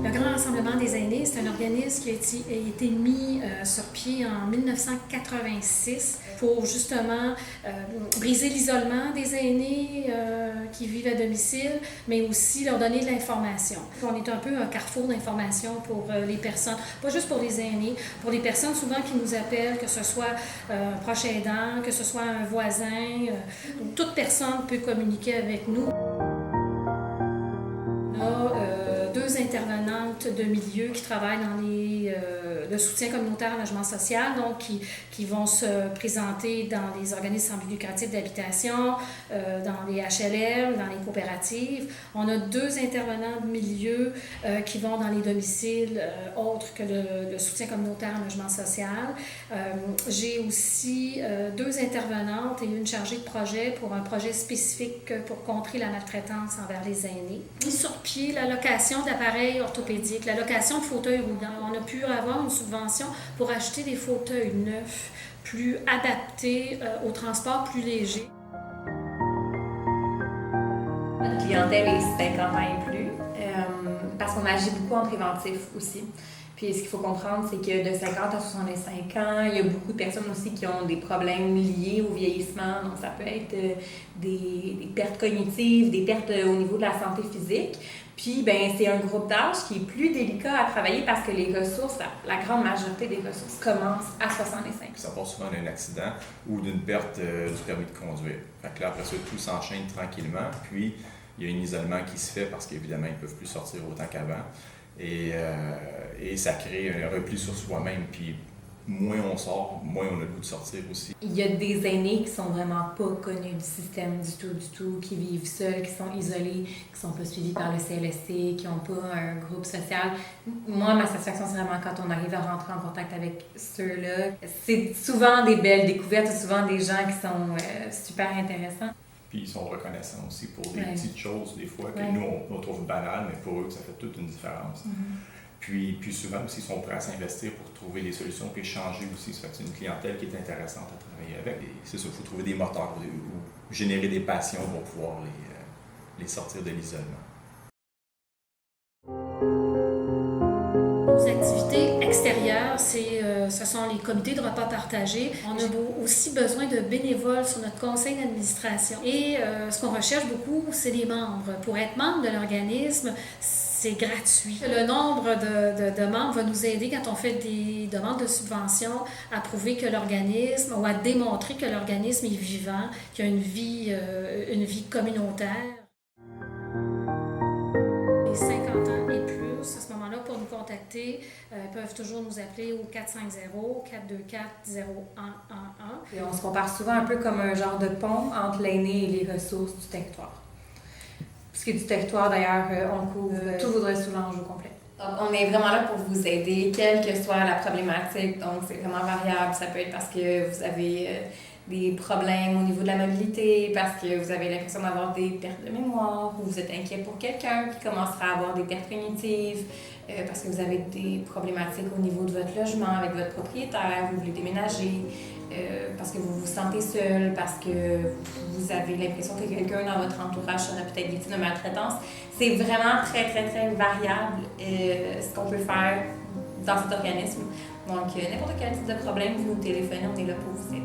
Le Grand Rassemblement des aînés, c'est un organisme qui a été mis sur pied en 1986 pour justement briser l'isolement des aînés qui vivent à domicile, mais aussi leur donner de l'information. On est un peu un carrefour d'information pour les personnes, pas juste pour les aînés, pour les personnes souvent qui nous appellent, que ce soit un proche aidant, que ce soit un voisin. Donc, toute personne peut communiquer avec nous. On a deux intervenantes de milieu qui travaillent dans le soutien communautaire en logement social, donc qui vont se présenter dans les organismes sans but lucratif d'habitation, dans les HLM, dans les coopératives. On a deux intervenants de milieu qui vont dans les domiciles autres que le soutien communautaire en logement social. J'ai aussi deux intervenantes et une chargée de projet pour un projet spécifique pour contrer la maltraitance envers les aînés. Mis sur pied la location d'appareils orthopédiques, la location de fauteuils roulants. On a pu avoir une subvention pour acheter des fauteuils neufs, plus adaptés au transport plus léger. Notre clientèle est 50 ans et plus, parce qu'on agit beaucoup en préventif aussi. Puis ce qu'il faut comprendre, c'est que de 50 à 65 ans, il y a beaucoup de personnes aussi qui ont des problèmes liés au vieillissement. Donc ça peut être des pertes cognitives, des pertes au niveau de la santé physique. Puis c'est un groupe d'âge qui est plus délicat à travailler parce que les ressources, la grande majorité des ressources commencent à 65. Ça part souvent d'un accident ou d'une perte du permis de conduire. Fait que là, après ça, tout s'enchaîne tranquillement. Puis il y a un isolement qui se fait parce qu'évidemment, ils ne peuvent plus sortir autant qu'avant. Et ça crée un repli sur soi-même. Puis moins on sort, moins on a le goût de sortir aussi. Il y a des aînés qui sont vraiment pas connus du système du tout, qui vivent seuls, qui sont isolés, qui sont pas suivis par le CLSC, qui n'ont pas un groupe social. Moi, ma satisfaction, c'est vraiment quand on arrive à rentrer en contact avec ceux-là. C'est souvent des belles découvertes, c'est souvent des gens qui sont super intéressants. Puis ils sont reconnaissants aussi pour des petites choses, des fois, que nous, on trouve banales, mais pour eux, ça fait toute une différence. Puis souvent aussi, ils sont prêts à s'investir pour trouver des solutions puis échanger aussi. Ça fait que c'est une clientèle qui est intéressante à travailler avec. Et c'est ça, il faut trouver des moteurs ou générer des passions pour pouvoir les sortir de l'isolement. Nos activités extérieures, ce sont les comités de repas partagés. On a aussi besoin de bénévoles sur notre conseil d'administration. Et ce qu'on recherche beaucoup, c'est les membres. Pour être membre de l'organisme, c'est gratuit. Le nombre de membres va nous aider quand on fait des demandes de subvention à prouver que l'organisme, ou à démontrer que l'organisme est vivant, qu'il y a une vie communautaire. Les 50 ans et plus, à ce moment-là, pour nous contacter, peuvent toujours nous appeler au 450-424-0111. Et on se compare souvent un peu comme un genre de pont entre l'aîné et les ressources du territoire. Ce qui est du territoire, d'ailleurs, on couvre tout Vaudreuil-Soulanges au complet. Donc, on est vraiment là pour vous aider, quelle que soit la problématique. Donc, c'est vraiment variable. Ça peut être parce que vous avez des problèmes au niveau de la mobilité, parce que vous avez l'impression d'avoir des pertes de mémoire, ou vous êtes inquiet pour quelqu'un qui commencera à avoir des pertes cognitives, parce que vous avez des problématiques au niveau de votre logement avec votre propriétaire, vous voulez déménager, parce que vous vous sentez seul, parce que vous avez l'impression que quelqu'un dans votre entourage serait peut-être victime de maltraitance. C'est vraiment très, très, très variable ce qu'on peut faire dans cet organisme. Donc, n'importe quel type de problème, vous nous téléphonez, on est là pour vous aider.